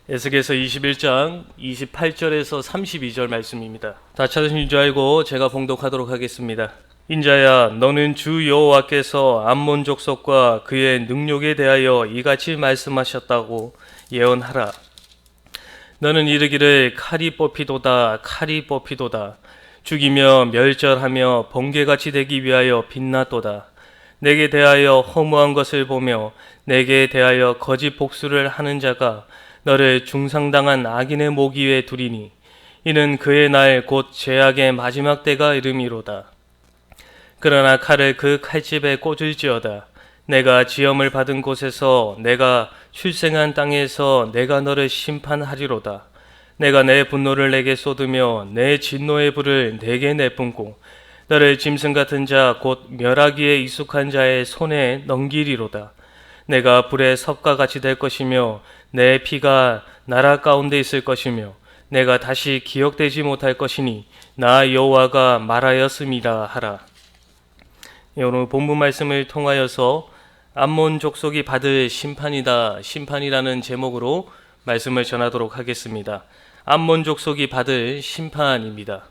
에스겔서 21장 28절에서 32절 말씀입니다. 다 찾으신 줄 알고 제가 봉독하도록 하겠습니다. 인자야, 너는 주 여호와께서 암몬 족속과 그의 능력에 대하여 이같이 말씀하셨다고 예언하라. 너는 이르기를 칼이 뽑히도다, 칼이 뽑히도다. 죽이며 멸절하며 번개같이 되기 위하여 빛났도다. 내게 대하여 허무한 것을 보며 내게 대하여 거짓 복수를 하는 자가 너를 중상당한 악인의 목 위에 두리니 이는 그의 날 곧 죄악의 마지막 때가 이름이로다. 그러나 칼을 그 칼집에 꽂을지어다. 내가 지엄을 받은 곳에서 내가 출생한 땅에서 내가 너를 심판하리로다. 내가 내 분노를 내게 쏟으며 내 진노의 불을 내게 내뿜고 너를 짐승 같은 자 곧 멸하기에 익숙한 자의 손에 넘기리로다. 내가 불의 섭과 같이 될 것이며 내 피가 나라 가운데 있을 것이며 내가 다시 기억되지 못할 것이니 나 여호와가 말하였음이라 하라. 오늘 본문 말씀을 통하여서 암몬 족속이 받을 심판이다, 심판이라는 제목으로 말씀을 전하도록 하겠습니다. 암몬 족속이 받을 심판입니다.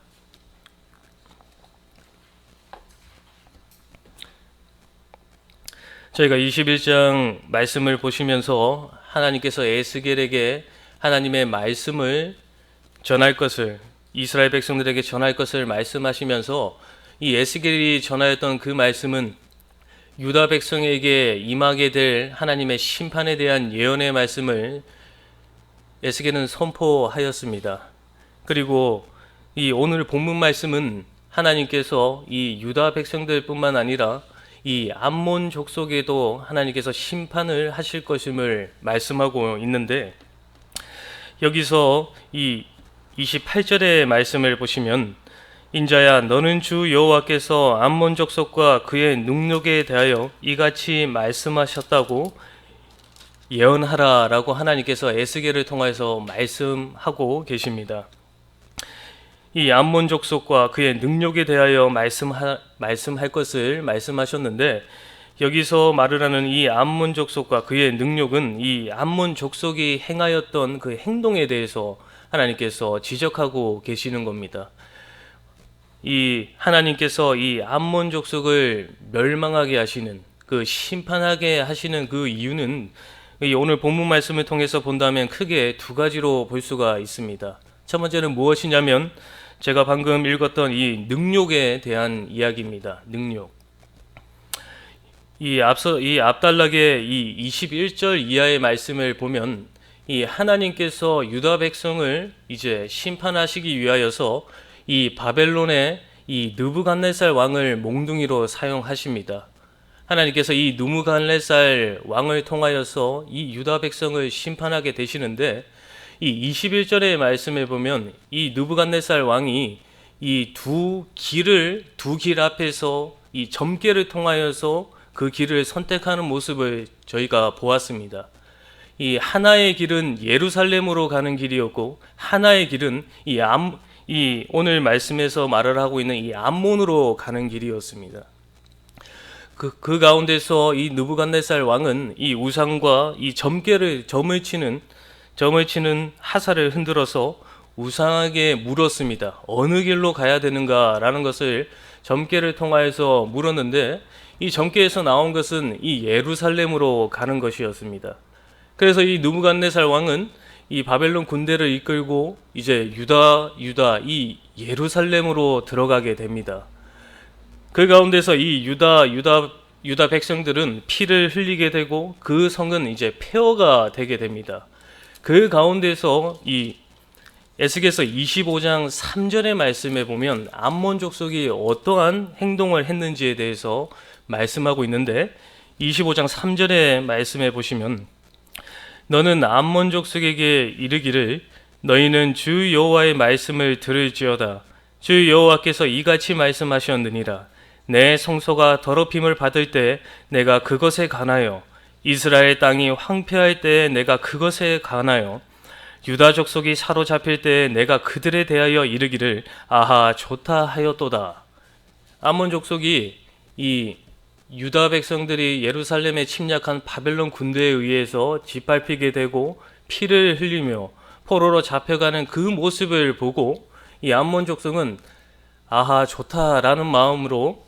저희가 21장 말씀을 보시면서 하나님께서 에스겔에게 하나님의 말씀을 전할 것을, 이스라엘 백성들에게 전할 것을 말씀하시면서 이 에스겔이 전하였던 그 말씀은 유다 백성에게 임하게 될 하나님의 심판에 대한 예언의 말씀을 에스겔은 선포하였습니다. 그리고 이 오늘 본문 말씀은 하나님께서 이 유다 백성들뿐만 아니라 이 암몬 족속에도 하나님께서 심판을 하실 것임을 말씀하고 있는데, 여기서 이 28절의 말씀을 보시면 인자야, 너는 주 여호와께서 암몬 족속과 그의 능력에 대하여 이같이 말씀하셨다고 예언하라 라고 하나님께서 에스겔을 통해서 말씀하고 계십니다. 이 암몬 족속과 그의 능력에 대하여 말씀할 것을 말씀하셨는데, 여기서 말을 하는 이 암몬 족속과 그의 능력은 이 암몬 족속이 행하였던 그 행동에 대해서 하나님께서 지적하고 계시는 겁니다. 이 하나님께서 이 암몬 족속을 멸망하게 하시는, 그 심판하게 하시는 그 이유는 오늘 본문 말씀을 통해서 본다면 크게 두 가지로 볼 수가 있습니다. 첫 번째는 무엇이냐면 제가 방금 읽었던 이 능력에 대한 이야기입니다. 능력. 이 앞단락의 이 21절 이하의 말씀을 보면 이 하나님께서 유다 백성을 이제 심판하시기 위하여서 이 바벨론의 이 느부갓네살 왕을 몽둥이로 사용하십니다. 하나님께서 이 느부갓네살 왕을 통하여서 이 유다 백성을 심판하게 되시는데, 이 21절의 말씀에 보면 이 느부갓네살 왕이 이 두 길 앞에서 이 점괘를 통하여서 그 길을 선택하는 모습을 저희가 보았습니다. 이 하나의 길은 예루살렘으로 가는 길이었고, 하나의 길은 이 오늘 말씀에서 말을 하고 있는 이 암몬으로 가는 길이었습니다. 그 가운데서 이 느부갓네살 왕은 이 우상과 이 점을 치는 하사를 흔들어서 우상에게 물었습니다. 어느 길로 가야 되는가라는 것을 점괘를 통하여서 물었는데, 이 점괘에서 나온 것은 이 예루살렘으로 가는 것이었습니다. 그래서 이 느부갓네살 왕은 이 바벨론 군대를 이끌고 이제 유다 이 예루살렘으로 들어가게 됩니다. 그 가운데서 이 유다 백성들은 피를 흘리게 되고 그 성은 이제 폐허가 되게 됩니다. 그 가운데서 이 에스겔서 25장 3절의 말씀에 보면 암몬 족속이 어떠한 행동을 했는지에 대해서 말씀하고 있는데, 25장 3절의 말씀에 보시면 너는 암몬 족속에게 이르기를 너희는 주 여호와의 말씀을 들을지어다. 주 여호와께서 이같이 말씀하셨느니라. 내 성소가 더럽힘을 받을 때 내가 그것에 관하여, 이스라엘 땅이 황폐할 때에 내가 그것에 관하여, 유다 족속이 사로잡힐 때에 내가 그들에 대하여 이르기를 아하 좋다 하였도다. 암몬 족속이 이 유다 백성들이 예루살렘에 침략한 바벨론 군대에 의해서 짓밟히게 되고 피를 흘리며 포로로 잡혀가는 그 모습을 보고 이 암몬 족속은 아하 좋다라는 마음으로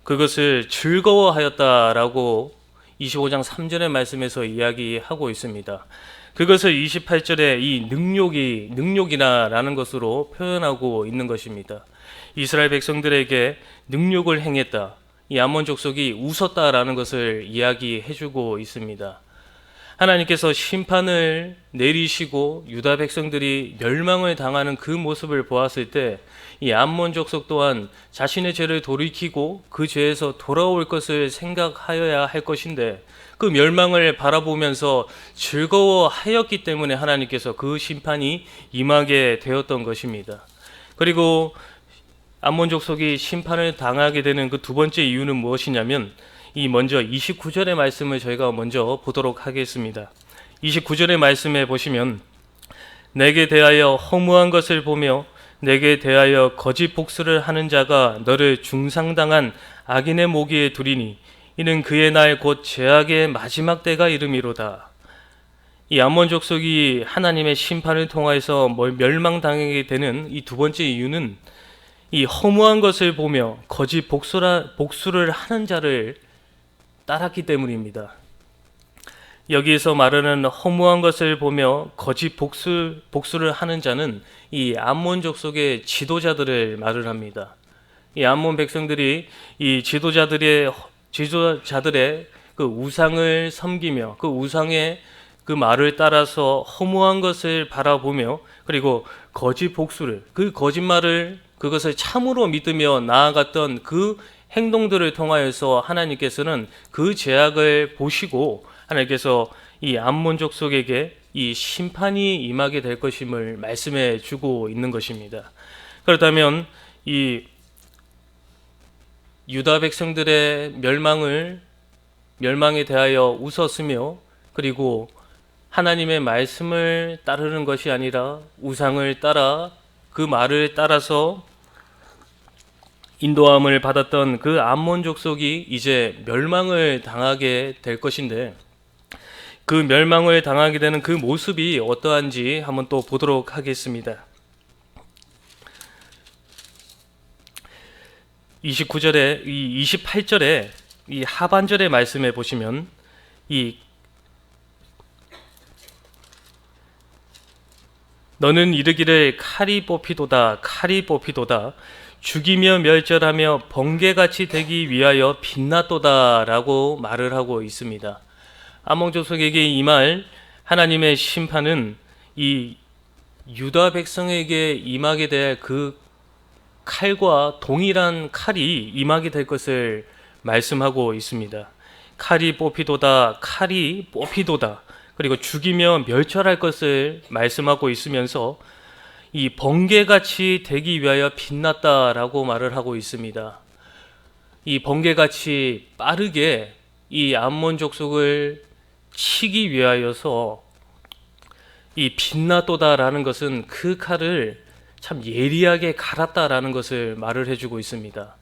그것을 즐거워하였다라고 25장 3절의 말씀에서 이야기하고 있습니다. 그것을 28절에 이 능력이나라는 것으로 표현하고 있는 것입니다. 이스라엘 백성들에게 능력을 행했다. 이 암몬 족속이 웃었다라는 것을 이야기해주고 있습니다. 하나님께서 심판을 내리시고 유다 백성들이 멸망을 당하는 그 모습을 보았을 때 이 암몬 족속 또한 자신의 죄를 돌이키고 그 죄에서 돌아올 것을 생각하여야 할 것인데 그 멸망을 바라보면서 즐거워하였기 때문에 하나님께서 그 심판이 임하게 되었던 것입니다. 그리고 암몬 족속이 심판을 당하게 되는 그 두 번째 이유는 무엇이냐면 이 먼저 29절의 말씀을 저희가 먼저 보도록 하겠습니다. 29절의 말씀에 보시면 내게 대하여 허무한 것을 보며 내게 대하여 거짓 복수를 하는 자가 너를 중상당한 악인의 모기에 두리니 이는 그의 날 곧 죄악의 마지막 때가 이름이로다. 이 암몬 족속이 하나님의 심판을 통하여서 멸망당하게 되는 이 두 번째 이유는 이 허무한 것을 보며 거짓 복수를 하는 자를 따랐기 때문입니다. 여기에서 말하는 허무한 것을 보며 거짓 복수를 하는 자는 이 암몬 족속의 지도자들을 말을 합니다. 이 암몬 백성들이 이 지도자들의 그 우상을 섬기며 그 우상의 그 말을 따라서 허무한 것을 바라보며 그리고 거짓 복수를 그 거짓말을 그것을 참으로 믿으며 나아갔던 그 행동들을 통하여서 하나님께서는 그 죄악을 보시고 하나님께서 이 암몬 족속에게 이 심판이 임하게 될 것임을 말씀해 주고 있는 것입니다. 그렇다면 이 유다 백성들의 멸망에 대하여 웃었으며 그리고 하나님의 말씀을 따르는 것이 아니라 우상을 따라 그 말을 따라서 인도함을 받았던 그 암몬 족속이 이제 멸망을 당하게 될 것인데 그 멸망을 당하게 되는 그 모습이 어떠한지 한번 또 보도록 하겠습니다. 28절에 이 하반절의 말씀에 보시면 너는 이르기를 칼이 뽑히도다 죽이며 멸절하며 번개같이 되기 위하여 빛났도다 라고 말을 하고 있습니다. 암몬 족속에게 임할 하나님의 심판은 이 유다 백성에게 임하게 될 그 칼과 동일한 칼이 임하게 될 것을 말씀하고 있습니다. 칼이 뽑히도다 그리고 죽이며 멸절할 것을 말씀하고 있으면서 이 번개같이 되기 위하여 빛났다라고 말을 하고 있습니다. 이 번개같이 빠르게 이 암몬 족속을 치기 위하여서 이 빛났도다라는 것은 그 칼을 참 예리하게 갈았다라는 것을 말을 해주고 있습니다.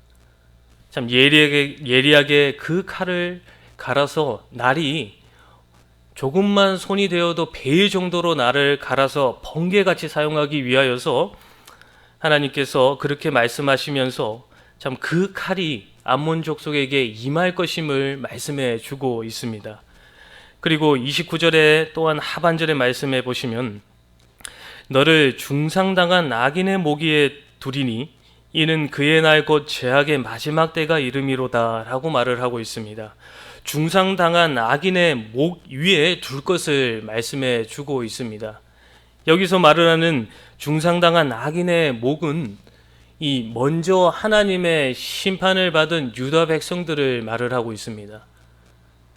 참 예리하게 그 칼을 갈아서 날이 조금만 손이 되어도 베일 정도로 날을 갈아서 번개같이 사용하기 위하여서 하나님께서 그렇게 말씀하시면서 참 그 칼이 암몬 족속에게 임할 것임을 말씀해 주고 있습니다. 그리고 29절에 또한 하반절의 말씀해 보시면 너를 중상당한 악인의 모기에 두리니 이는 그의 날 곧 죄악의 마지막 때가 이름이로다 라고 말을 하고 있습니다. 중상당한 악인의 목 위에 둘 것을 말씀해 주고 있습니다. 여기서 말을 하는 중상당한 악인의 목은 이 먼저 하나님의 심판을 받은 유다 백성들을 말을 하고 있습니다.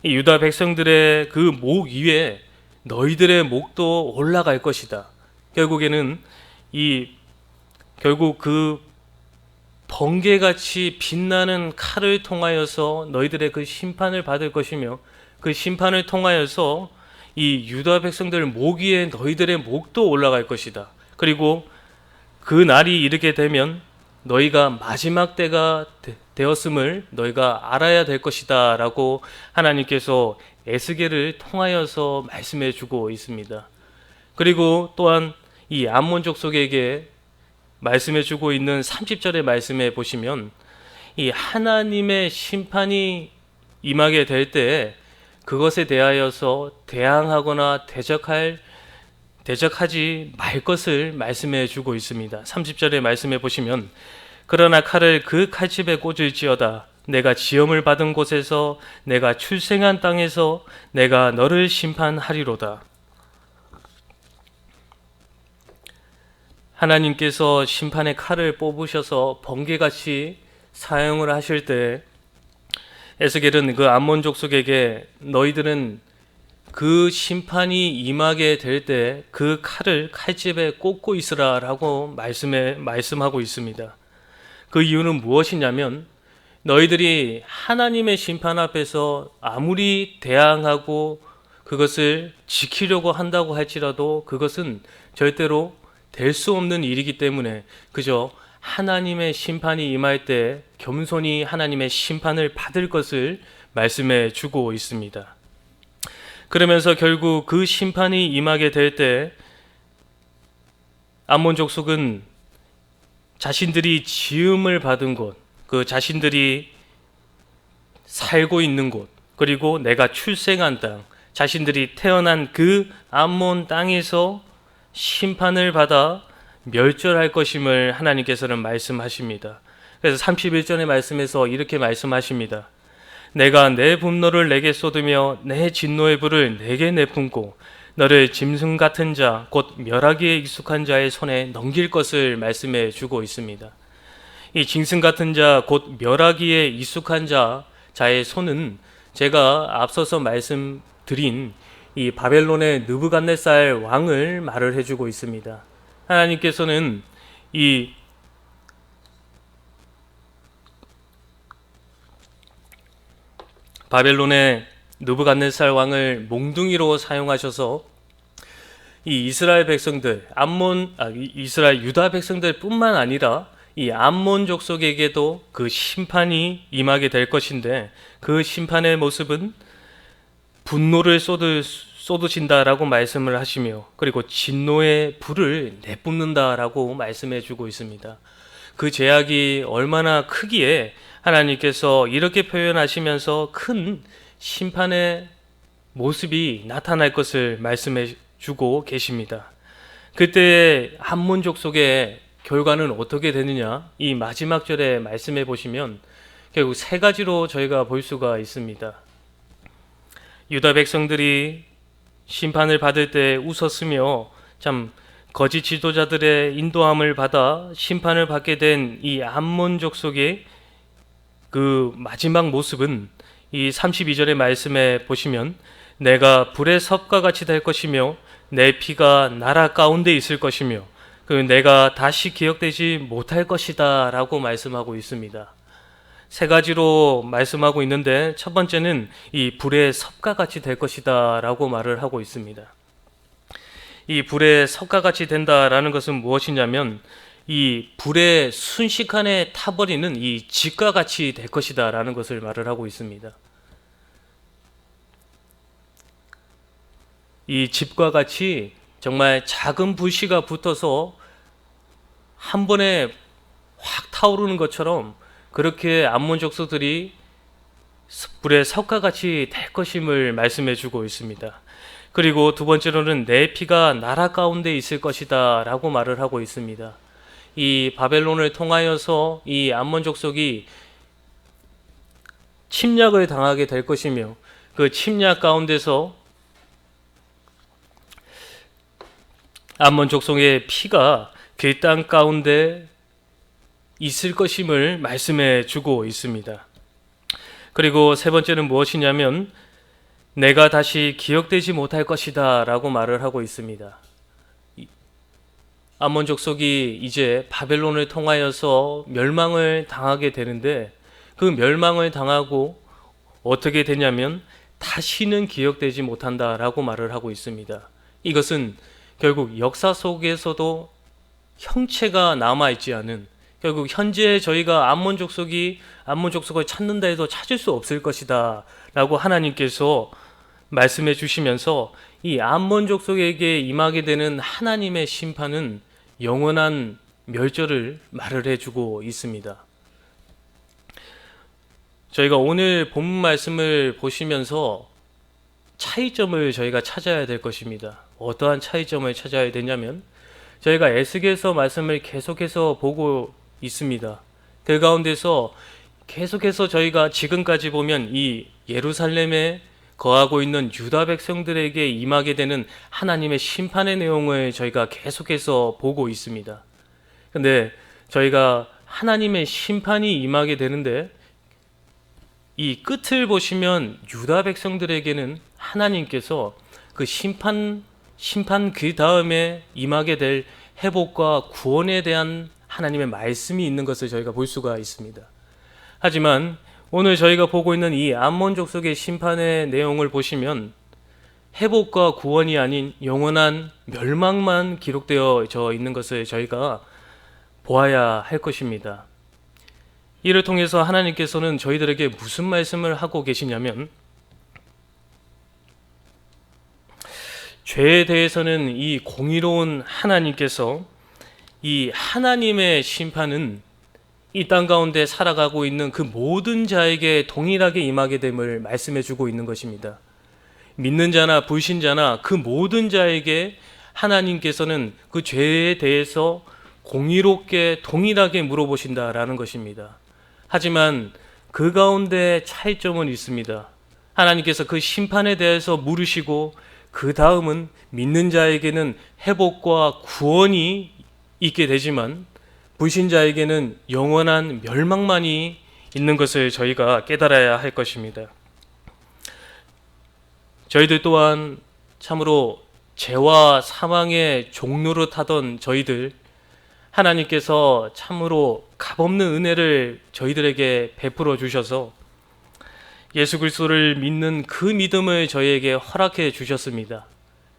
이 유다 백성들의 그 목 위에 너희들의 목도 올라갈 것이다. 결국에는 결국 그 번개같이 빛나는 칼을 통하여서 너희들의 그 심판을 받을 것이며 그 심판을 통하여서 이 유다 백성들 목 위에 너희들의 목도 올라갈 것이다. 그리고 그 날이 이르게 되면 너희가 마지막 때가 되었음을 너희가 알아야 될 것이다 라고 하나님께서 에스겔을 통하여서 말씀해 주고 있습니다. 그리고 또한 이 암몬 족속에게 말씀해 주고 있는 30절의 말씀에 보시면 이 하나님의 심판이 임하게 될 때 그것에 대하여서 대항하거나 대적하지 말 것을 말씀해 주고 있습니다. 30절의 말씀에 보시면 그러나 칼을 그 칼집에 꽂을지어다 내가 지엄을 받은 곳에서 내가 출생한 땅에서 내가 너를 심판하리로다. 하나님께서 심판의 칼을 뽑으셔서 번개같이 사용을 하실 때 에스겔은 그 암몬 족속에게 너희들은 그 심판이 임하게 될 때 그 칼을 칼집에 꽂고 있으라 라고 말씀하고 있습니다. 그 이유는 무엇이냐면 너희들이 하나님의 심판 앞에서 아무리 대항하고 그것을 지키려고 한다고 할지라도 그것은 절대로 될 수 없는 일이기 때문에 그저 하나님의 심판이 임할 때 겸손히 하나님의 심판을 받을 것을 말씀해 주고 있습니다. 그러면서 결국 그 심판이 임하게 될 때 암몬 족속은 자신들이 지음을 받은 곳, 그 자신들이 살고 있는 곳, 그리고 내가 출생한 땅, 자신들이 태어난 그 암몬 땅에서 심판을 받아 멸절할 것임을 하나님께서는 말씀하십니다. 그래서 31절의 말씀에서 이렇게 말씀하십니다. 내가 내 분노를 내게 쏟으며 내 진노의 불을 내게 내뿜고 너를 짐승 같은 자, 곧 멸하기에 익숙한 자의 손에 넘길 것을 말씀해 주고 있습니다. 이 짐승 같은 자, 곧 멸하기에 익숙한 자의 손은 제가 앞서서 말씀드린 이 바벨론의 느부갓네살 왕을 말을 해주고 있습니다. 하나님께서는 이 바벨론의 느부갓네살 왕을 몽둥이로 사용하셔서 이 이스라엘 백성들, 이스라엘 유다 백성들뿐만 아니라 이 암몬 족속에게도 그 심판이 임하게 될 것인데 그 심판의 모습은 분노를 쏟으신다라고 말씀을 하시며 그리고 진노의 불을 내뿜는다라고 말씀해 주고 있습니다. 그 제약이 얼마나 크기에 하나님께서 이렇게 표현하시면서 큰 심판의 모습이 나타날 것을 말씀해 주고 계십니다. 그때 암몬 족속의 결과는 어떻게 되느냐? 이 마지막 절에 말씀해 보시면 결국 세 가지로 저희가 볼 수가 있습니다. 유다 백성들이 심판을 받을 때 웃었으며 참 거짓 지도자들의 인도함을 받아 심판을 받게 된 이 암몬 족속의 그 마지막 모습은 이 32절의 말씀에 보시면 내가 불의 섭과 같이 될 것이며 내 피가 나라 가운데 있을 것이며 그 내가 다시 기억되지 못할 것이다 라고 말씀하고 있습니다. 세 가지로 말씀하고 있는데 첫 번째는 이 불의 섭과 같이 될 것이다 라고 말을 하고 있습니다. 이 불의 섭과 같이 된다라는 것은 무엇이냐면 이 불에 순식간에 타버리는 이 집과 같이 될 것이다 라는 것을 말을 하고 있습니다. 이 집과 같이 정말 작은 불씨가 붙어서 한 번에 확 타오르는 것처럼 그렇게 암몬 족속들이 불의 섭과 같이 될 것임을 말씀해 주고 있습니다. 그리고 두 번째로는 내 피가 나라 가운데 있을 것이다 라고 말을 하고 있습니다. 이 바벨론을 통하여서 이 암몬 족속이 침략을 당하게 될 것이며 그 침략 가운데서 암몬 족속의 피가 그 땅 가운데 있을 것임을 말씀해 주고 있습니다. 그리고 세 번째는 무엇이냐면 내가 다시 기억되지 못할 것이다 라고 말을 하고 있습니다. 암몬 족속이 이제 바벨론을 통하여서 멸망을 당하게 되는데 그 멸망을 당하고 어떻게 되냐면 다시는 기억되지 못한다 라고 말을 하고 있습니다. 이것은 결국 역사 속에서도 형체가 남아있지 않은 결국 현재 저희가 암몬 족속을 찾는다 해도 찾을 수 없을 것이다 라고 하나님께서 말씀해 주시면서 이 암몬 족속에게 임하게 되는 하나님의 심판은 영원한 멸절을 말을 해주고 있습니다. 저희가 오늘 본문 말씀을 보시면서 차이점을 저희가 찾아야 될 것입니다. 어떠한 차이점을 찾아야 되냐면 저희가 에스겔서 말씀을 계속해서 보고 있습니다. 그 가운데서 계속해서 저희가 지금까지 보면 이 예루살렘에 거하고 있는 유다 백성들에게 임하게 되는 하나님의 심판의 내용을 저희가 계속해서 보고 있습니다. 근데 저희가 하나님의 심판이 임하게 되는데 이 끝을 보시면 유다 백성들에게는 하나님께서 그 심판 그 다음에 임하게 될 회복과 구원에 대한 하나님의 말씀이 있는 것을 저희가 볼 수가 있습니다. 하지만 오늘 저희가 보고 있는 이 암몬 족속의 심판의 내용을 보시면 회복과 구원이 아닌 영원한 멸망만 기록되어 있는 것을 저희가 보아야 할 것입니다. 이를 통해서 하나님께서는 저희들에게 무슨 말씀을 하고 계시냐면 죄에 대해서는 이 공의로운 하나님께서 이 하나님의 심판은 이 땅 가운데 살아가고 있는 그 모든 자에게 동일하게 임하게 됨을 말씀해 주고 있는 것입니다. 믿는 자나 불신자나 그 모든 자에게 하나님께서는 그 죄에 대해서 공의롭게 동일하게 물어보신다라는 것입니다. 하지만 그 가운데 차이점은 있습니다. 하나님께서 그 심판에 대해서 물으시고 그 다음은 믿는 자에게는 회복과 구원이 있게 되지만 불신자에게는 영원한 멸망만이 있는 것을 저희가 깨달아야 할 것입니다. 저희들 또한 참으로 죄와 사망의 종로를 타던 저희들, 하나님께서 참으로 값없는 은혜를 저희들에게 베풀어 주셔서 예수 그리스도를 믿는 그 믿음을 저희에게 허락해 주셨습니다.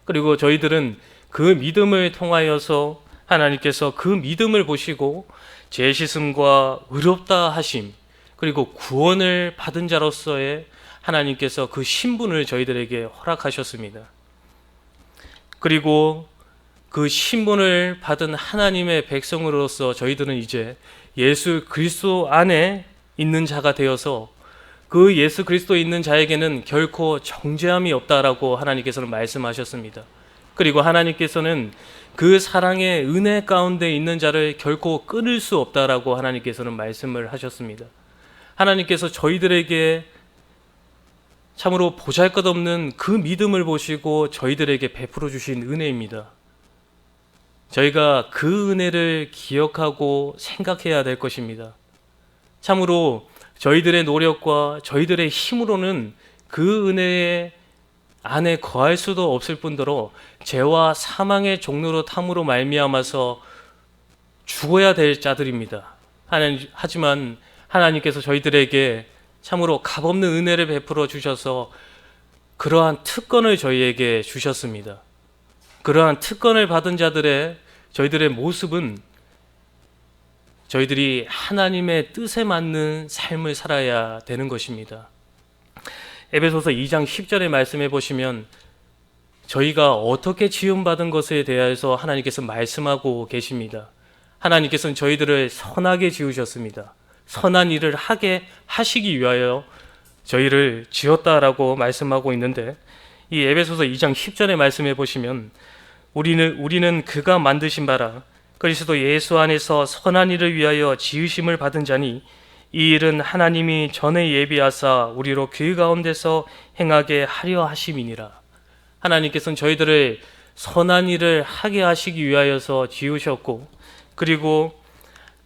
그리고 저희들은 그 믿음을 통하여서 하나님께서 그 믿음을 보시고 죄 씻음과 의롭다 하심 그리고 구원을 받은 자로서의 하나님께서 그 신분을 저희들에게 허락하셨습니다. 그리고 그 신분을 받은 하나님의 백성으로서 저희들은 이제 예수 그리스도 안에 있는 자가 되어서 그 예수 그리스도에 있는 자에게는 결코 정죄함이 없다라고 하나님께서는 말씀하셨습니다. 그리고 하나님께서는 그 사랑의 은혜 가운데 있는 자를 결코 끊을 수 없다라고 하나님께서는 말씀을 하셨습니다. 하나님께서 저희들에게 참으로 보잘것없는 그 믿음을 보시고 저희들에게 베풀어 주신 은혜입니다. 저희가 그 은혜를 기억하고 생각해야 될 것입니다. 참으로 저희들의 노력과 저희들의 힘으로는 그 은혜의 안에 거할 수도 없을 뿐더러 죄와 사망의 종로로 탐으로 말미암아서 죽어야 될 자들입니다. 하지만 하나님께서 저희들에게 참으로 값없는 은혜를 베풀어 주셔서 그러한 특권을 저희에게 주셨습니다. 그러한 특권을 받은 자들의 저희들의 모습은 저희들이 하나님의 뜻에 맞는 삶을 살아야 되는 것입니다. 에베소서 2장 10절의 말씀해 보시면 저희가 어떻게 지음받은 것에 대해서 하나님께서 말씀하고 계십니다. 하나님께서는 저희들을 선하게 지으셨습니다. 선한 일을 하게 하시기 위하여 저희를 지었다라고 말씀하고 있는데 이 에베소서 2장 10절의 말씀해 보시면 우리는 그가 만드신 바라 그리스도 예수 안에서 선한 일을 위하여 지으심을 받은 자니 이 일은 하나님이 전에 예비하사 우리로 그 가운데서 행하게 하려 하심이니라. 하나님께서는 저희들을 선한 일을 하게 하시기 위하여서 지으셨고 그리고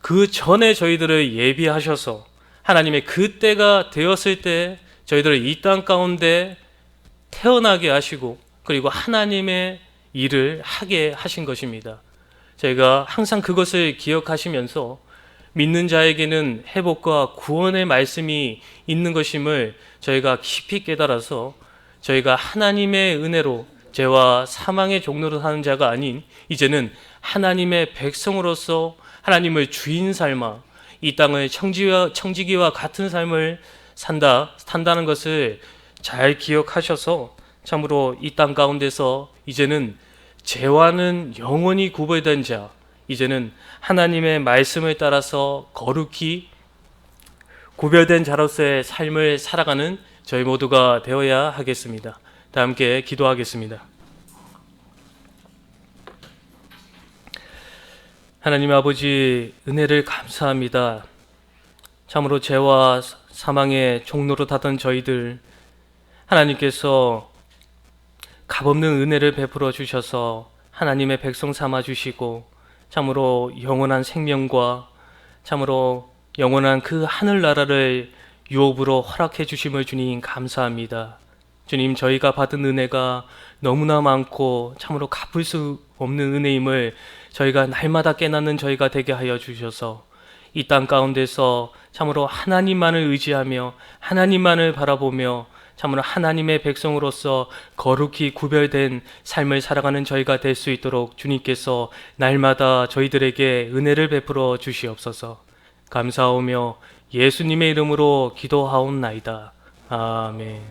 그 전에 저희들을 예비하셔서 하나님의 그 때가 되었을 때 저희들을 이 땅 가운데 태어나게 하시고 그리고 하나님의 일을 하게 하신 것입니다. 저희가 항상 그것을 기억하시면서 믿는 자에게는 회복과 구원의 말씀이 있는 것임을 저희가 깊이 깨달아서 저희가 하나님의 은혜로 죄와 사망의 종로로 사는 자가 아닌 이제는 하나님의 백성으로서 하나님을 주인 삶아 이 땅을 청지기와 같은 삶을 산다는 것을 잘 기억하셔서 참으로 이 땅 가운데서 이제는 죄와는 영원히 구별된 자, 이제는 하나님의 말씀을 따라서 거룩히 구별된 자로서의 삶을 살아가는 저희 모두가 되어야 하겠습니다. 다 함께 기도하겠습니다. 하나님 아버지, 은혜를 감사합니다. 참으로 죄와 사망의 종로로 탔던 저희들, 하나님께서 값없는 은혜를 베풀어 주셔서 하나님의 백성 삼아 주시고 참으로 영원한 생명과 참으로 영원한 그 하늘나라를 유업으로 허락해 주심을 주님 감사합니다. 주님, 저희가 받은 은혜가 너무나 많고 참으로 갚을 수 없는 은혜임을 저희가 날마다 깨닫는 저희가 되게 하여 주셔서 이 땅 가운데서 참으로 하나님만을 의지하며 하나님만을 바라보며 참으로 하나님의 백성으로서 거룩히 구별된 삶을 살아가는 저희가 될 수 있도록 주님께서 날마다 저희들에게 은혜를 베풀어 주시옵소서. 감사하오며 예수님의 이름으로 기도하옵나이다. 아멘.